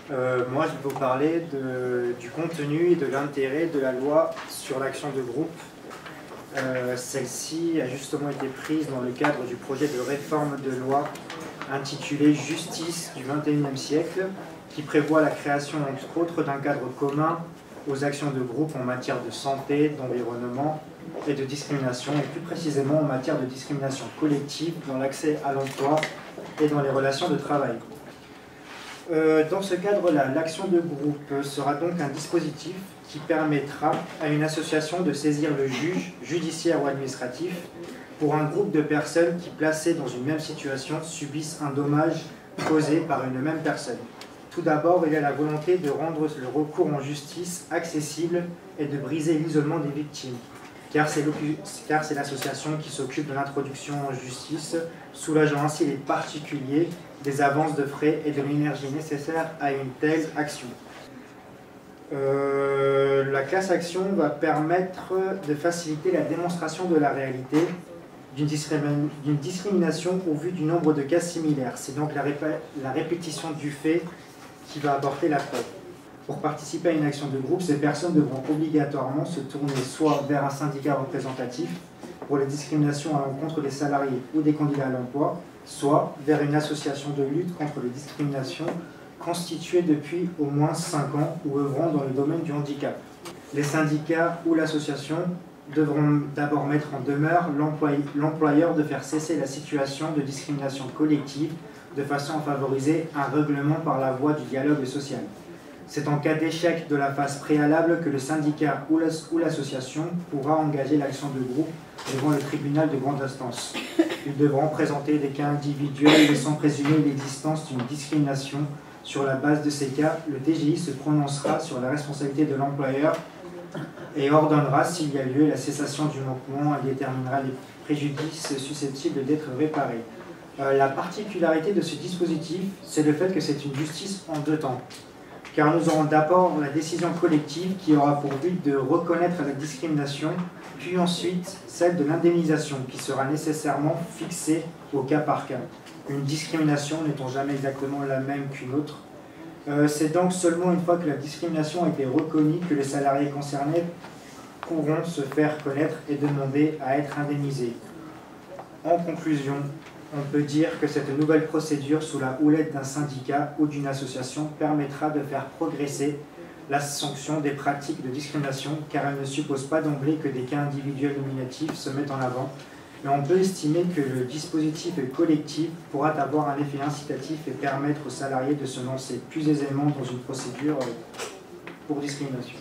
Moi, je vais vous parler du contenu et de l'intérêt de la loi sur l'action de groupe. Celle-ci a justement été prise dans le cadre du projet de réforme de loi intitulé « Justice du XXIe siècle » qui prévoit la création, entre autres, d'un cadre commun aux actions de groupe en matière de santé, d'environnement et de discrimination, et plus précisément en matière de discrimination collective dans l'accès à l'emploi et dans les relations de travail. Dans ce cadre-là, l'action de groupe sera donc un dispositif qui permettra à une association de saisir le juge, judiciaire ou administratif, pour un groupe de personnes qui, placées dans une même situation, subissent un dommage causé par une même personne. Tout d'abord, il y a la volonté de rendre le recours en justice accessible et de briser l'isolement des victimes, car c'est l'association qui s'occupe de l'introduction en justice, soulageant ainsi les particuliers des avances de frais et de l'énergie nécessaire à une telle action. La classe action va permettre de faciliter la démonstration de la réalité d'une discrimination au vu du nombre de cas similaires. C'est donc la répétition du fait qui va apporter la preuve. Pour participer à une action de groupe, ces personnes devront obligatoirement se tourner soit vers un syndicat représentatif pour les discriminations à l'encontre des salariés ou des candidats à l'emploi, soit vers une association de lutte contre les discriminations constituée depuis au moins 5 ans ou œuvrant dans le domaine du handicap. Les syndicats ou l'association devront d'abord mettre en demeure l'employeur de faire cesser la situation de discrimination collective de façon à favoriser un règlement par la voie du dialogue social. C'est en cas d'échec de la phase préalable que le syndicat ou l'association pourra engager l'action de groupe devant le tribunal de grande instance. Ils devront présenter des cas individuels laissant présumer l'existence d'une discrimination. Sur la base de ces cas, le TGI se prononcera sur la responsabilité de l'employeur et ordonnera, s'il y a lieu, la cessation du manquement et déterminera les préjudices susceptibles d'être réparés. La particularité de ce dispositif, c'est le fait que c'est une justice en 2 temps. Car nous aurons d'abord la décision collective qui aura pour but de reconnaître la discrimination, puis ensuite celle de l'indemnisation qui sera nécessairement fixée au cas par cas. Une discrimination n'étant jamais exactement la même qu'une autre. C'est donc seulement une fois que la discrimination a été reconnue que les salariés concernés pourront se faire connaître et demander à être indemnisés. En conclusion, on peut dire que cette nouvelle procédure sous la houlette d'un syndicat ou d'une association permettra de faire progresser la sanction des pratiques de discrimination car elle ne suppose pas d'emblée que des cas individuels nominatifs se mettent en avant, mais on peut estimer que le dispositif collectif pourra avoir un effet incitatif et permettre aux salariés de se lancer plus aisément dans une procédure pour discrimination.